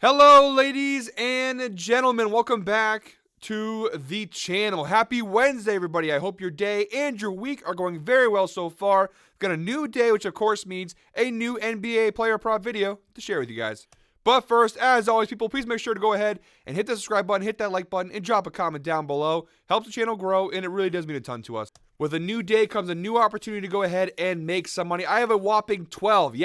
Hello, ladies and gentlemen. Welcome back to the channel. Happy Wednesday, everybody. I hope your day and your week are going very well so far. Got a new day, which of course means a new NBA player prop video to share with you guys. But first, as always, people, please make sure to go ahead and hit the subscribe button, hit that like button, and drop a comment down below. Helps the channel grow, and it really does mean a ton to us. With a new day comes a new opportunity to go ahead and make some money. I have a whopping 12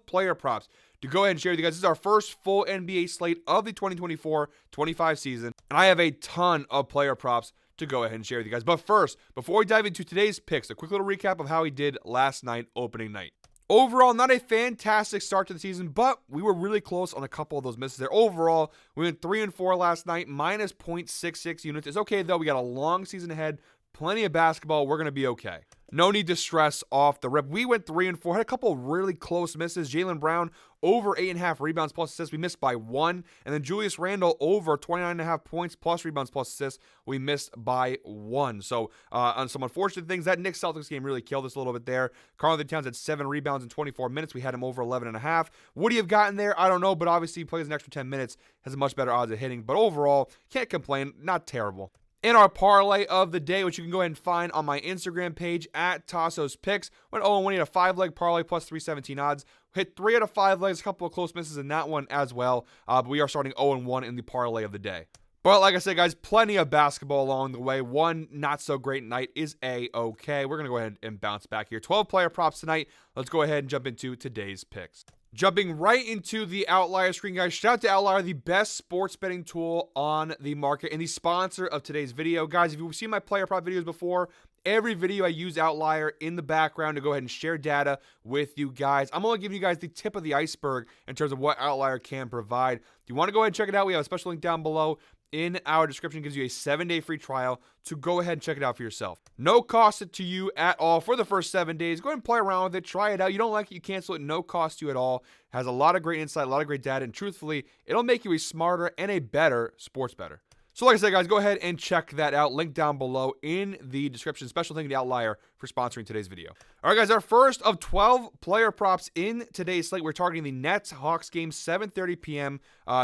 player props to go ahead and share with you guys. This is our first full NBA slate of the 2024-25 season, and I have a ton of player props to go ahead and share with you guys. But first, before we dive into today's picks, a quick little recap of how he did last night, opening night. Overall, not a fantastic start to the season, but we were really close on a couple of those misses there. Overall, we went 3-4 last night, minus 0.66 units. It's okay, though. We got a long season ahead, plenty of basketball. We're going to be okay. No need to stress off the rip. We went 3-4, had a couple of really close misses. Jaylen Brown over 8.5 rebounds plus assists. We missed by 1. And then Julius Randle over 29.5 points plus rebounds plus assists. We missed by 1. So on some unfortunate things, that Knicks Celtics game really killed us a little bit there. Karl-Anthony Towns had 7 rebounds in 24 minutes. We had him over 11.5. Would he have gotten there? I don't know, but obviously he plays an extra 10 minutes, has a much better odds of hitting. But overall, can't complain. Not terrible. In our parlay of the day, which you can go ahead and find on my Instagram page at Tassos Picks, went 0-1. He had a 5-leg parlay plus 317 odds. Hit 3 out of 5 legs, a couple of close misses in that one as well. But we are starting 0-1 in the parlay of the day. But like I said, guys, plenty of basketball along the way. One not so great night is A-okay. We're going to go ahead and bounce back here. 12 player props tonight. Let's go ahead and jump into today's picks. Jumping right into the Outlier screen, guys. Shout out to Outlier, the best sports betting tool on the market and the sponsor of today's video. Guys, if you've seen my player prop videos before, every video I use Outlier in the background to go ahead and share data with you guys. I'm only giving you guys the tip of the iceberg in terms of what Outlier can provide. If you want to go ahead and check it out, we have a special link down below in our description. It gives you a 7-day free trial to go ahead and check it out for yourself. No cost to you at all for the first 7 days. Go ahead and play around with it. Try it out. You don't like it, you cancel it. No cost to you at all. Has a lot of great insight, a lot of great data, and truthfully, it'll make you a smarter and a better sports bettor. So like I said, guys, go ahead and check that out. Link down below in the description. Special thank you to Outlier for sponsoring today's video. All right, guys, our first of 12 player props in today's slate. We're targeting the Nets-Hawks game, 7:30 p.m.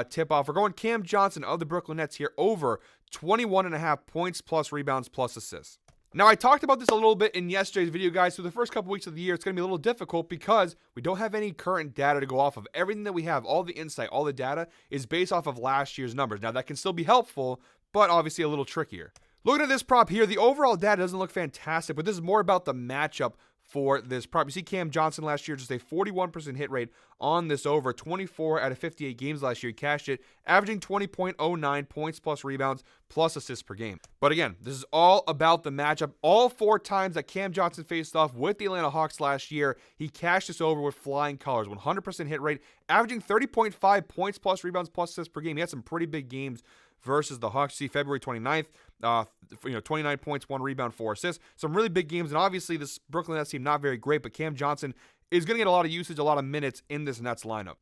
Tip-off. We're going Cam Johnson of the Brooklyn Nets here over 21.5 points plus rebounds plus assists. Now, I talked about this a little bit in yesterday's video, guys. So the first couple weeks of the year, it's going to be a little difficult because we don't have any current data to go off of. Everything that we have, all the insight, all the data is based off of last year's numbers. Now, that can still be helpful, but obviously a little trickier. Looking at this prop here, the overall data doesn't look fantastic, but this is more about the matchup for this prop. You see Cam Johnson last year, just a 41% hit rate on this over. 24 out of 58 games last year, he cashed it, averaging 20.09 points plus rebounds plus assists per game. But again, this is all about the matchup. All 4 times that Cam Johnson faced off with the Atlanta Hawks last year, he cashed this over with flying colors. 100% hit rate, averaging 30.5 points plus rebounds plus assists per game. He had some pretty big games versus the Hawks. See February 29th, 29 points, 1 rebound, 4 assists. Some really big games, and obviously this Brooklyn Nets team not very great, but Cam Johnson is going to get a lot of usage, a lot of minutes in this Nets lineup.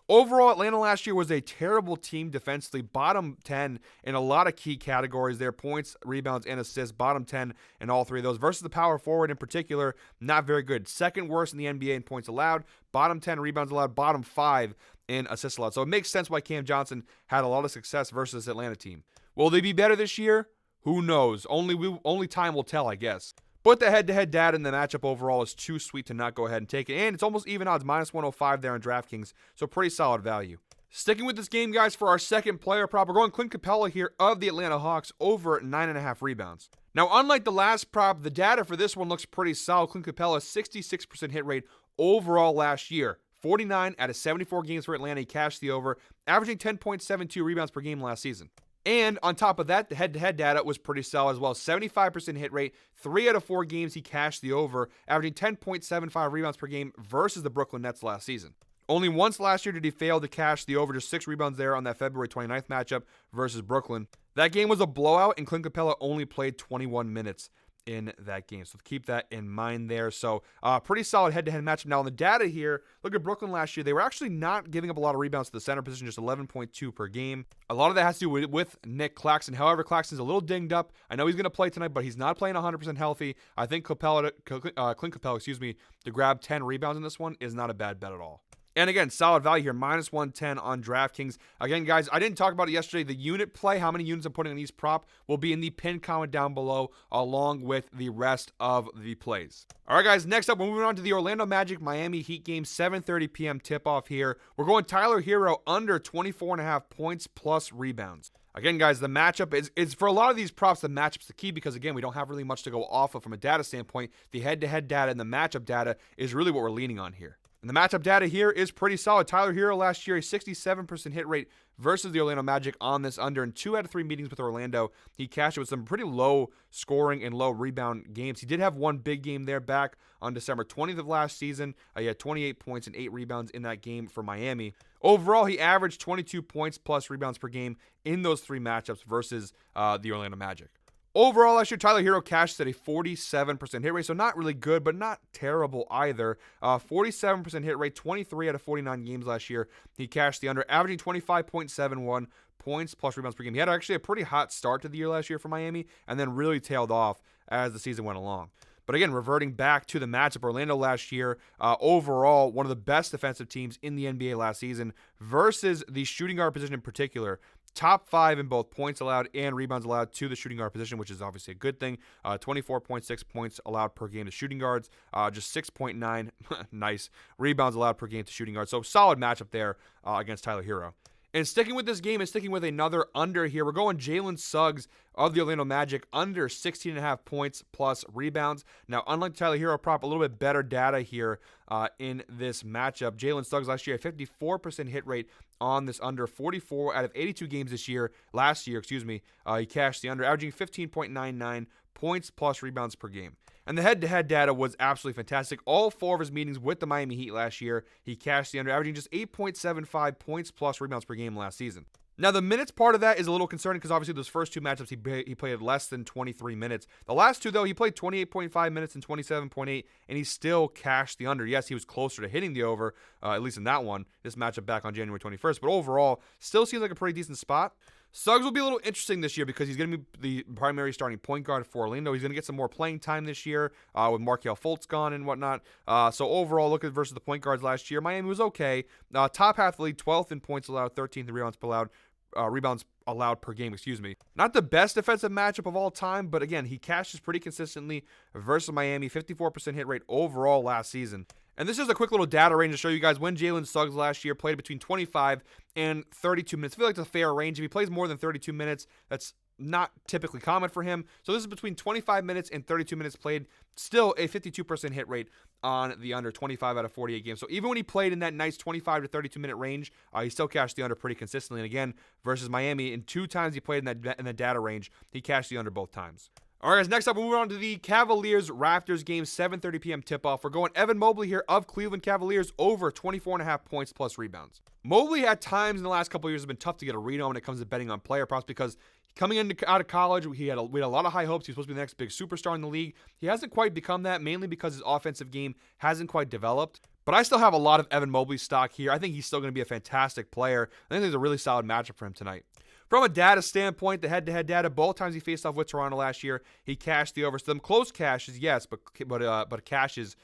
Overall, Atlanta last year was a terrible team defensively, bottom 10 in a lot of key categories there, points, rebounds, and assists, bottom 10 in all 3 of those. Versus the power forward in particular, not very good. Second worst in the NBA in points allowed, bottom 10 rebounds allowed, bottom 5 in assists allowed. So it makes sense why Cam Johnson had a lot of success versus this Atlanta team. Will they be better this year? Who knows? Only time will tell, I guess. But the head-to-head data in the matchup overall is too sweet to not go ahead and take it. And it's almost even odds, minus 105 there on DraftKings. So pretty solid value. Sticking with this game, guys, for our second player prop, we're going Clint Capella here of the Atlanta Hawks over 9.5 rebounds. Now, unlike the last prop, the data for this one looks pretty solid. Clint Capella, 66% hit rate overall last year. 49 out of 74 games for Atlanta, he cashed the over, averaging 10.72 rebounds per game last season. And on top of that, the head-to-head data was pretty solid as well. 75% hit rate, 3 out of 4 games he cashed the over, averaging 10.75 rebounds per game versus the Brooklyn Nets last season. Only once last year did he fail to cash the over, just 6 rebounds there on that February 29th matchup versus Brooklyn. That game was a blowout, and Clint Capella only played 21 minutes in that game. So keep that in mind there. So pretty solid head-to-head matchup. Now on the data here, look at Brooklyn last year. They were actually not giving up a lot of rebounds to the center position, just 11.2 per game. A lot of that has to do with Nick Claxton. However, Claxton's a little dinged up. I know he's going to play tonight, but he's not playing 100% healthy. I think Clint Capella, to grab 10 rebounds in this one is not a bad bet at all. And again, solid value here, minus 110 on DraftKings. Again, guys, I didn't talk about it yesterday. The unit play, how many units I'm putting on each prop, will be in the pinned comment down below, along with the rest of the plays. All right, guys, next up, we're moving on to the Orlando Magic Miami Heat game, 7:30 p.m. tip-off here. We're going Tyler Hero under 24.5 points plus rebounds. Again, guys, the matchup is for a lot of these props, the matchup's the key because, again, we don't have really much to go off of from a data standpoint. The head-to-head data and the matchup data is really what we're leaning on here. And the matchup data here is pretty solid. Tyler Hero last year, a 67% hit rate versus the Orlando Magic on this under. In 2 out of 3 meetings with Orlando, he cashed it with some pretty low scoring and low rebound games. He did have one big game there back on December 20th of last season. He had 28 points and 8 rebounds in that game for Miami. Overall, he averaged 22 points plus rebounds per game in those 3 matchups versus the Orlando Magic. Overall, last year, Tyler Hero cashed at a 47% hit rate, so not really good, but not terrible either. 47% hit rate, 23 out of 49 games last year. He cashed the under, averaging 25.71 points plus rebounds per game. He had actually a pretty hot start to the year last year for Miami, and then really tailed off as the season went along. But again, reverting back to the matchup, Orlando last year, overall, one of the best defensive teams in the NBA last season versus the shooting guard position in particular. Top 5 in both points allowed and rebounds allowed to the shooting guard position, which is obviously a good thing. 24.6 points allowed per game to shooting guards, just 6.9 nice rebounds allowed per game to shooting guards. So solid matchup there against Tyler Hero. And sticking with this game and sticking with another under here, we're going Jalen Suggs of the Orlando Magic under 16.5 points plus rebounds. Now, unlike Tyler Hero prop, a little bit better data here in this matchup. Jalen Suggs last year, a 54% hit rate on this under. 44 out of 82 games last year, he cashed the under, averaging 15.99 points plus rebounds per game. And the head-to-head data was absolutely fantastic. All 4 of his meetings with the Miami Heat last year, he cashed the under, averaging just 8.75 points plus rebounds per game last season. Now, the minutes part of that is a little concerning because obviously those first 2 matchups he played less than 23 minutes. The last 2, though, he played 28.5 minutes and 27.8, and he still cashed the under. Yes, he was closer to hitting the over, at least in that one, this matchup back on January 21st. But overall, still seems like a pretty decent spot. Suggs will be a little interesting this year because he's going to be the primary starting point guard for Orlando. He's going to get some more playing time this year with Markelle Fultz gone and whatnot. So overall, look at versus the point guards last year, Miami was okay. Top half of the league, 12th in points allowed, 13th in rebounds allowed per game, Not the best defensive matchup of all time, but again, he cashes pretty consistently versus Miami, 54% hit rate overall last season. And this is a quick little data range to show you guys when Jalen Suggs last year played between 25 and 32 minutes. I feel like it's a fair range. If he plays more than 32 minutes, that's not typically common for him. So this is between 25 minutes and 32 minutes played. Still a 52% hit rate on the under, 25 out of 48 games. So even when he played in that nice 25 to 32 minute range, he still cashed the under pretty consistently. And again, versus Miami, in 2 times he played in that data range, he cashed the under both times. All right, guys, next up, we're moving on to the Cavaliers-Raptors game, 7:30 p.m. tip-off. We're going Evan Mobley here of Cleveland Cavaliers over 24.5 points plus rebounds. Mobley at times in the last couple of years has been tough to get a read on when it comes to betting on player props because coming out of college, we had a lot of high hopes. He was supposed to be the next big superstar in the league. He hasn't quite become that, mainly because his offensive game hasn't quite developed. But I still have a lot of Evan Mobley stock here. I think he's still going to be a fantastic player. I think there's a really solid matchup for him tonight. From a data standpoint, the head-to-head data, both times he faced off with Toronto last year, he cashed the over. Some close cashes, yes, but cashes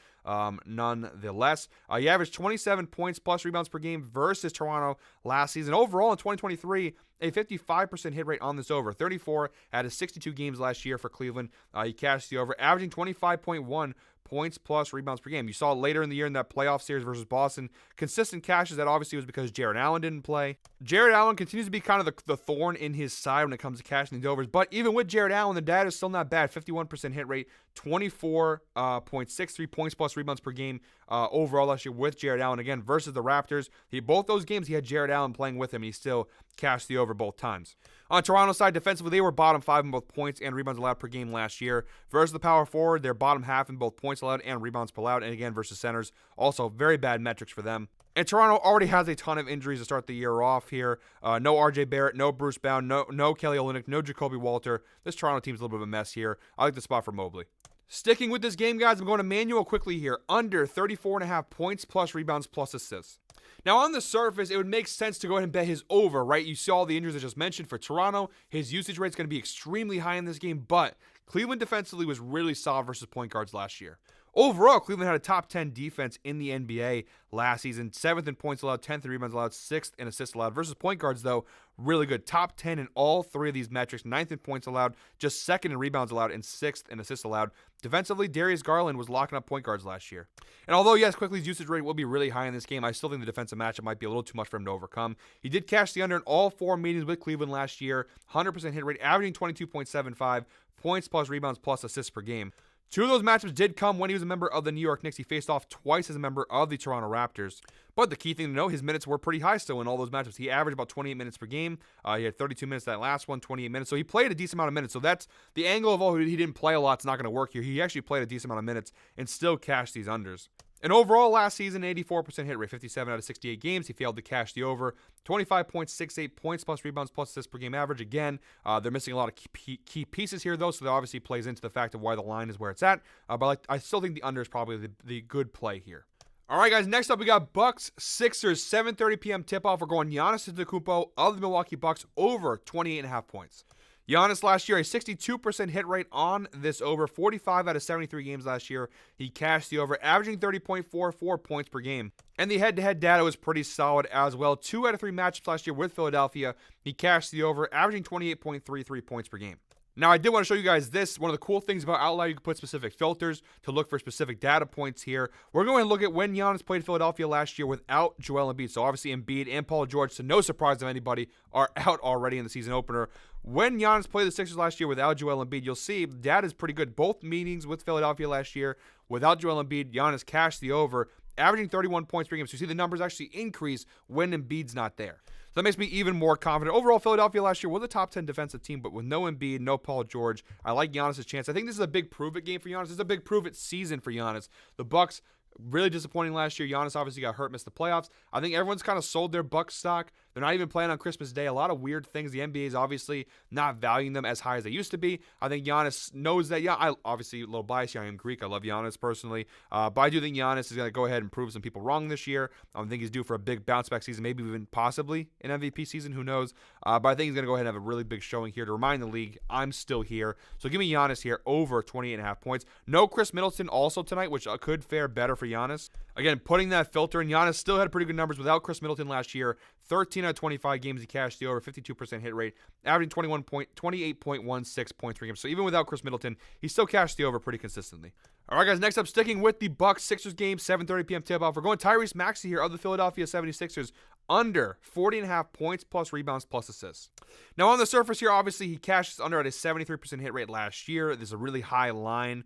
nonetheless. He averaged 27 points plus rebounds per game versus Toronto last season. Overall, in 2023, a 55% hit rate on this over. 34 out of 62 games last year for Cleveland. He cashed the over, averaging 25.1 points plus rebounds per game. You saw later in the year in that playoff series versus Boston, consistent cashes. That obviously was because Jarrett Allen didn't play. Jarrett Allen continues to be kind of the thorn in his side when it comes to cashing these overs. But even with Jarrett Allen, the data is still not bad. 51% hit rate, 24.63 points plus rebounds per game overall last year with Jarrett Allen. Again, versus the Raptors. Both those games, he had Jarrett Allen playing with him, and he still cashed the over both times. On Toronto's side, defensively, they were bottom 5 in both points and rebounds allowed per game last year. Versus the power forward, they're bottom half in both points allowed and rebounds per allowed. And again, versus centers, also very bad metrics for them. And Toronto already has a ton of injuries to start the year off here. No RJ Barrett, no Bruce Bound, no Kelly Olynyk, no Jacoby Walter. This Toronto team's a little bit of a mess here. I like the spot for Mobley. Sticking with this game, guys, I'm going to Manuel quickly here. Under 34.5 points plus rebounds plus assists. Now, on the surface, it would make sense to go ahead and bet his over, right? You saw the injuries I just mentioned for Toronto. His usage rate is going to be extremely high in this game, but Cleveland defensively was really solid versus point guards last year. Overall, Cleveland had a top 10 defense in the NBA last season. 7th in points allowed, 10th in rebounds allowed, 6th in assists allowed. Versus point guards, though, really good. Top 10 in all 3 of these metrics. 9th in points allowed, just 2nd in rebounds allowed, and 6th in assists allowed. Defensively, Darius Garland was locking up point guards last year. And although, yes, Quickly's usage rate will be really high in this game, I still think the defensive matchup might be a little too much for him to overcome. He did cash the under in all 4 meetings with Cleveland last year. 100% hit rate, averaging 22.75 points plus rebounds plus assists per game. 2 of those matchups did come when he was a member of the New York Knicks. He faced off twice as a member of the Toronto Raptors. But the key thing to know, his minutes were pretty high still in all those matchups. He averaged about 28 minutes per game. He had 32 minutes that last one, 28 minutes. So he played a decent amount of minutes. So that's the angle of, he didn't play a lot. It's not going to work here. He actually played a decent amount of minutes and still cashed these unders. And overall, last season, 84% hit rate, 57 out of 68 games. He failed to cash the over. 25.68 points plus rebounds plus assists per game average. Again, they're missing a lot of key pieces here, though, so that obviously plays into the fact of why the line is where it's at. But I still think the under is probably the good play here. All right, guys, next up we got Bucks Sixers, 7:30 p.m. tip-off. We're going Giannis Antetokounmpo of the Milwaukee Bucks over 28.5 points. Giannis last year, a 62% hit rate on this over. 45 out of 73 games last year, he cashed the over, averaging 30.44 points per game. And the head-to-head data was pretty solid as well. 2 out of 3 matchups last year with Philadelphia, he cashed the over, averaging 28.33 points per game. Now, I did want to show you guys this. One of the cool things about Outlier, you can put specific filters to look for specific data points here. We're going to look at when Giannis played Philadelphia last year without Joel Embiid. So, obviously, Embiid and Paul George, to no surprise of anybody, are out already in the season opener. When Giannis played the Sixers last year without Joel Embiid, you'll see the data is pretty good. Both meetings with Philadelphia last year, without Joel Embiid, Giannis cashed the over, averaging 31 points per game. So, you see the numbers actually increase when Embiid's not there. So that makes me even more confident. Overall, Philadelphia last year was a top 10 defensive team, but with no Embiid, no Paul George, I like Giannis' chance. I think this is a big prove-it game for Giannis. This is a big prove-it season for Giannis. The Bucks, really disappointing last year. Giannis obviously got hurt, missed the playoffs. I think everyone's kind of sold their Bucks stock. They're not even playing on Christmas Day. A lot of weird things. The NBA is obviously not valuing them as high as they used to be. I think Giannis knows that. Yeah, I obviously a little biased here. I am Greek. I love Giannis personally. But I do think Giannis is going to go ahead and prove some people wrong this year. I think he's due for a big bounce back season, maybe even possibly an MVP season. Who knows? But I think he's going to go ahead and have a really big showing here to remind the league I'm still here. So give me Giannis here over 28.5 points. No Chris Middleton also tonight, which could fare better for Giannis. Again, putting that filter in, Giannis still had pretty good numbers without Chris Middleton last year. 13 out of 25 games he cashed the over, 52% hit rate, averaging 28.16 points per game. So even without Chris Middleton, he still cashed the over pretty consistently. All right, guys, next up, sticking with the Bucks-Sixers game, 7:30 p.m. tip-off. We're going Tyrese Maxey here of the Philadelphia 76ers, under 40.5 points plus rebounds plus assists. Now, on the surface here, obviously, he cashed under at a 73% hit rate last year. This is a really high line,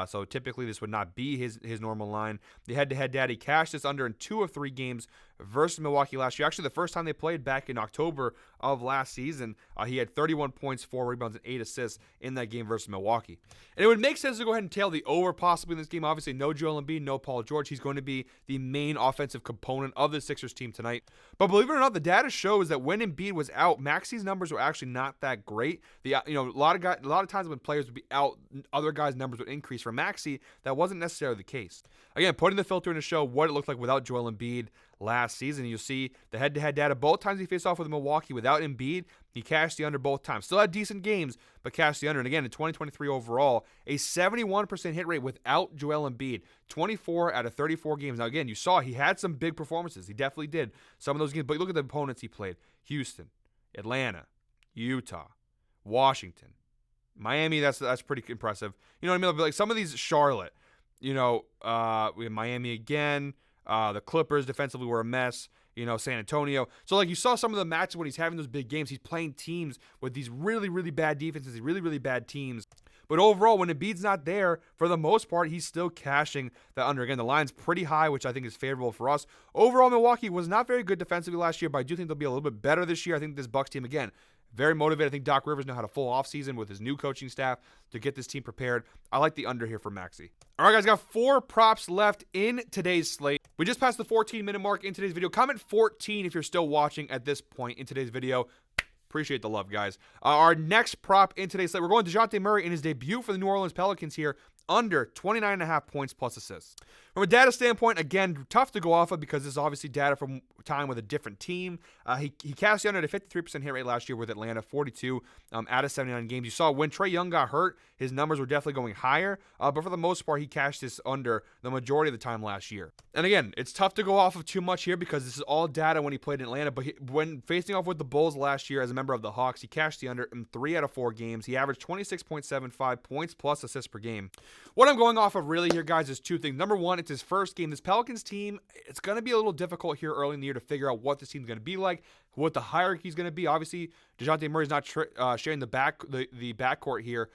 so typically this would not be his normal line. The head-to-head data, he cashed this under in 2 of 3 games versus Milwaukee last year. Actually, the first time they played back in October of last season, he had 31 points, 4 rebounds, and 8 assists in that game versus Milwaukee. And it would make sense to go ahead and tail the over possibly in this game. Obviously, no Joel Embiid, no Paul George. He's going to be the main offensive component of the Sixers team tonight. But believe it or not, the data shows that when Embiid was out, Maxey's numbers were actually not that great. A lot of times when players would be out, other guys' numbers would increase. For Maxey, that wasn't necessarily the case. Again, putting the filter in to show what it looked like without Joel Embiid last season. You'll see the head-to-head data. Both times he faced off with Milwaukee without Embiid, he cashed the under both times. Still had decent games, but cashed the under. And again, in 2023 overall, a 71% hit rate without Joel Embiid. 24 out of 34 games. Now, again, you saw he had some big performances. He definitely did. Some of those games. But look at the opponents he played. Houston, Atlanta, Utah, Washington, Miami. That's pretty impressive. You know what I mean? Like some of these, Charlotte, we have Miami again. The Clippers defensively were a mess. San Antonio. So, like, you saw some of the matches when he's having those big games. He's playing teams with these really, really bad defenses, these really, really bad teams. But overall, when Embiid's not there, for the most part, he's still cashing the under. Again, the line's pretty high, which I think is favorable for us. Overall, Milwaukee was not very good defensively last year, but I do think they'll be a little bit better this year. I think this Bucks team, again, very motivated. I think Doc Rivers now had a full offseason with his new coaching staff to get this team prepared. I like the under here for Maxey. All right, guys, got 4 props left in today's slate. We just passed the 14-minute mark in today's video. Comment 14 if you're still watching at this point in today's video. Appreciate the love, guys. Our next prop in today's slate, we're going to DeJounte Murray in his debut for the New Orleans Pelicans here, under 29.5 points plus assists. From a data standpoint, again, tough to go off of because this is obviously data from time with a different team. He cashed the under at a 53% hit rate last year with Atlanta, 42 out of 79 games. You saw when Trae Young got hurt, his numbers were definitely going higher, but for the most part, he cashed this under the majority of the time last year. And again, it's tough to go off of too much here because this is all data when he played in Atlanta, but when facing off with the Bulls last year as a member of the Hawks, he cashed the under in 3 out of 4 games. He averaged 26.75 points plus assists per game. What I'm going off of really here, guys, is two things. Number one, it's his first game. This Pelicans team, it's going to be a little difficult here early in the year to figure out what this team's going to be like, what the hierarchy is going to be. Obviously, DeJounte Murray's not sharing the backcourt here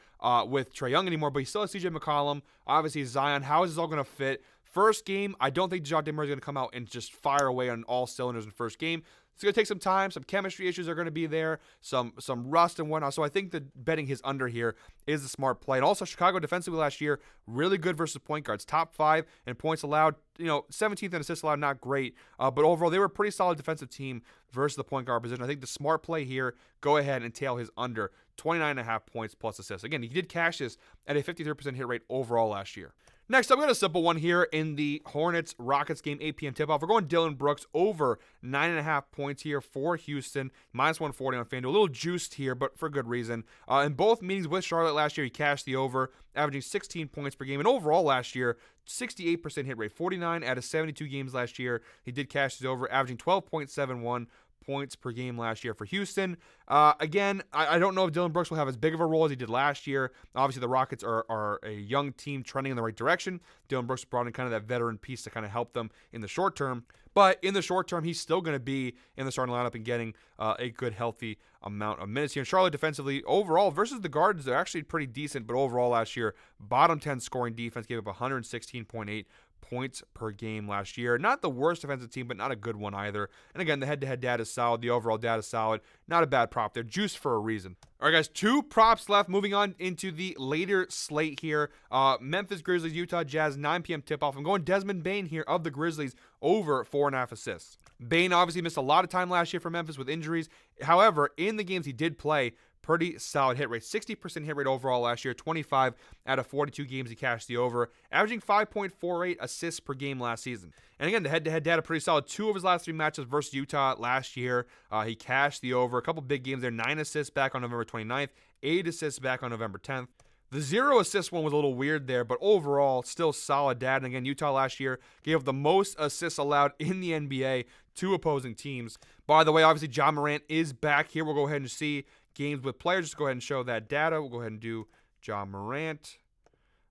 with Trae Young anymore, but he still has CJ McCollum. Obviously, Zion. How is this all going to fit? First game, I don't think DeJounte Murray's going to come out and just fire away on all cylinders in the first game. It's going to take some time. Some chemistry issues are going to be there, some rust and whatnot. So I think that betting his under here is the smart play. And also, Chicago defensively last year, really good versus point guards. Top 5 in points allowed, 17th in assists allowed, not great. But overall, they were a pretty solid defensive team versus the point guard position. I think the smart play here, go ahead and tail his under 29.5 points plus assists. Again, he did cash this at a 53% hit rate overall last year. Next up, we got a simple one here in the Hornets-Rockets game, 8 p.m. tip-off. We're going Dillon Brooks over 9.5 points here for Houston, minus 140 on FanDuel. A little juiced here, but for good reason. In both meetings with Charlotte last year, he cashed the over, averaging 16 points per game. And overall last year, 68% hit rate, 49 out of 72 games last year. He did cash his over, averaging 12.71 points per game last year for Houston. Again, I don't know if Dillon Brooks will have as big of a role as he did last year. Obviously, the Rockets are a young team trending in the right direction. Dillon Brooks brought in kind of that veteran piece to kind of help them in the short term. But in the short term, he's still going to be in the starting lineup and getting a good, healthy amount of minutes here. And Charlotte defensively, overall, versus the guards, they're actually pretty decent. But overall last year, bottom 10 scoring defense, gave up 116.8 points per game last year. Not the worst defensive team, but not a good one either. And again, the head-to-head data is solid. The overall data is solid. Not a bad prop. They're juiced for a reason. All right, guys, 2 props left. Moving on into the later slate here. Memphis Grizzlies, Utah Jazz, 9 p.m. tip-off. I'm going Desmond Bane here of the Grizzlies over 4.5 assists. Bane obviously missed a lot of time last year for Memphis with injuries. However, in the games he did play, pretty solid hit rate. 60% hit rate overall last year. 25 out of 42 games he cashed the over, averaging 5.48 assists per game last season. And again, the head-to-head data pretty solid. 2 of his last 3 matchups versus Utah last year, he cashed the over. A couple big games there. 9 assists back on November 29th. 8 assists back on November 10th. The 0 assist one was a little weird there, but overall, still solid data. And again, Utah last year gave the most assists allowed in the NBA to opposing teams. By the way, obviously, Ja Morant is back here. We'll go ahead and see games with players. Just go ahead and show that data. We'll go ahead and do Ja Morant.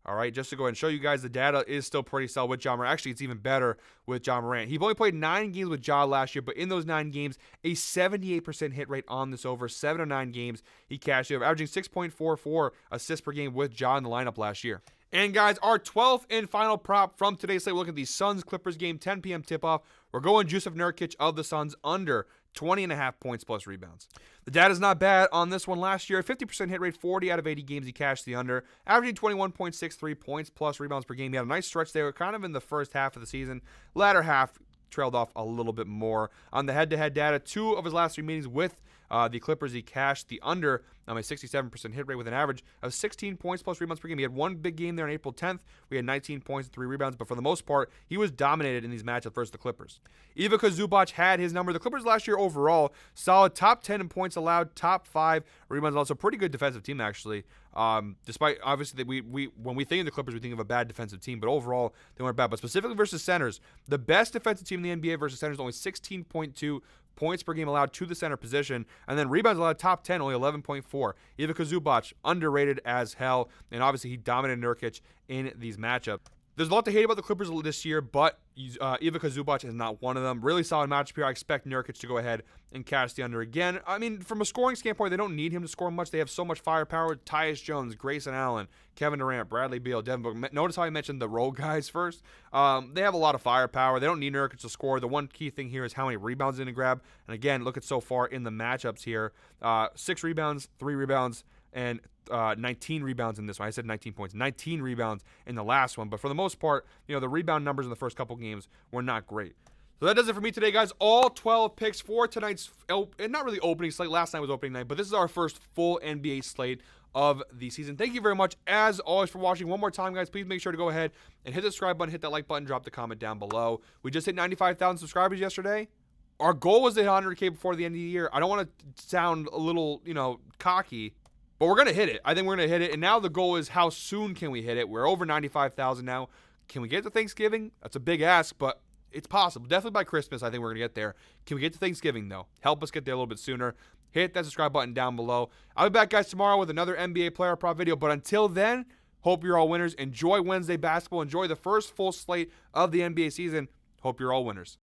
All right, just to go ahead and show you guys, the data is still pretty solid with Ja Morant. Actually, it's even better with Ja Morant. He only played 9 games with Ja last year, but in those 9 games, a 78% hit rate on this over. 7 of 9 games, he cashed it over, averaging 6.44 assists per game with Ja in the lineup last year. And guys, our 12th and final prop from today's slate, we'll look at the Suns-Clippers game, 10 p.m. tip-off. We're going Jusuf Nurkic of the Suns under 20.5 points plus rebounds. The data's not bad on this one last year. 50% hit rate, 40 out of 80 games he cashed the under, averaging 21.63 points plus rebounds per game. He had a nice stretch there, kind of in the first half of the season. Latter half trailed off a little bit more. On the head-to-head data, 2 of his last 3 meetings with the Clippers, he cashed the under a 67% hit rate with an average of 16 points plus rebounds per game. He had 1 big game there on April 10th. We had 19 points and 3 rebounds, but for the most part, he was dominated in these matchups versus the Clippers. Ivica Zubac had his number. The Clippers last year overall, solid top 10 in points allowed, top 5 rebounds, also pretty good defensive team actually. Despite obviously we when we think of the Clippers, we think of a bad defensive team, but overall they weren't bad. But specifically versus centers, the best defensive team in the NBA versus centers, only 16.2 points per game allowed to the center position, and then rebounds allowed top 10, only 11.4. Ivica Zubac, underrated as hell, and obviously he dominated Nurkic in these matchups. There's a lot to hate about the Clippers this year, but Ivica Zubac is not one of them. Really solid matchup here. I expect Nurkic to go ahead and cash the under again. I mean, from a scoring standpoint, they don't need him to score much. They have so much firepower. Tyus Jones, Grayson Allen, Kevin Durant, Bradley Beal, Devin Booker. Notice how I mentioned the role guys first. They have a lot of firepower. They don't need Nurkic to score. The one key thing here is how many rebounds they're going to grab. And again, look at so far in the matchups here. 6 rebounds, 3 rebounds, and 19 rebounds in this one. I said 19 points. 19 rebounds in the last one. But for the most part, the rebound numbers in the first couple games were not great. So that does it for me today, guys. All 12 picks for tonight's, and not really opening slate. Last night was opening night, but this is our first full NBA slate of the season. Thank you very much, as always, for watching. One more time, guys, please make sure to go ahead and hit the subscribe button, hit that like button, drop the comment down below. We just hit 95,000 subscribers yesterday. Our goal was to hit 100K before the end of the year. I don't want to sound a little, cocky, but we're going to hit it. I think we're going to hit it. And now the goal is, how soon can we hit it? We're over 95,000 now. Can we get to Thanksgiving? That's a big ask, but it's possible. Definitely by Christmas, I think we're going to get there. Can we get to Thanksgiving, though? Help us get there a little bit sooner. Hit that subscribe button down below. I'll be back, guys, tomorrow with another NBA player prop video. But until then, hope you're all winners. Enjoy Wednesday basketball. Enjoy the first full slate of the NBA season. Hope you're all winners.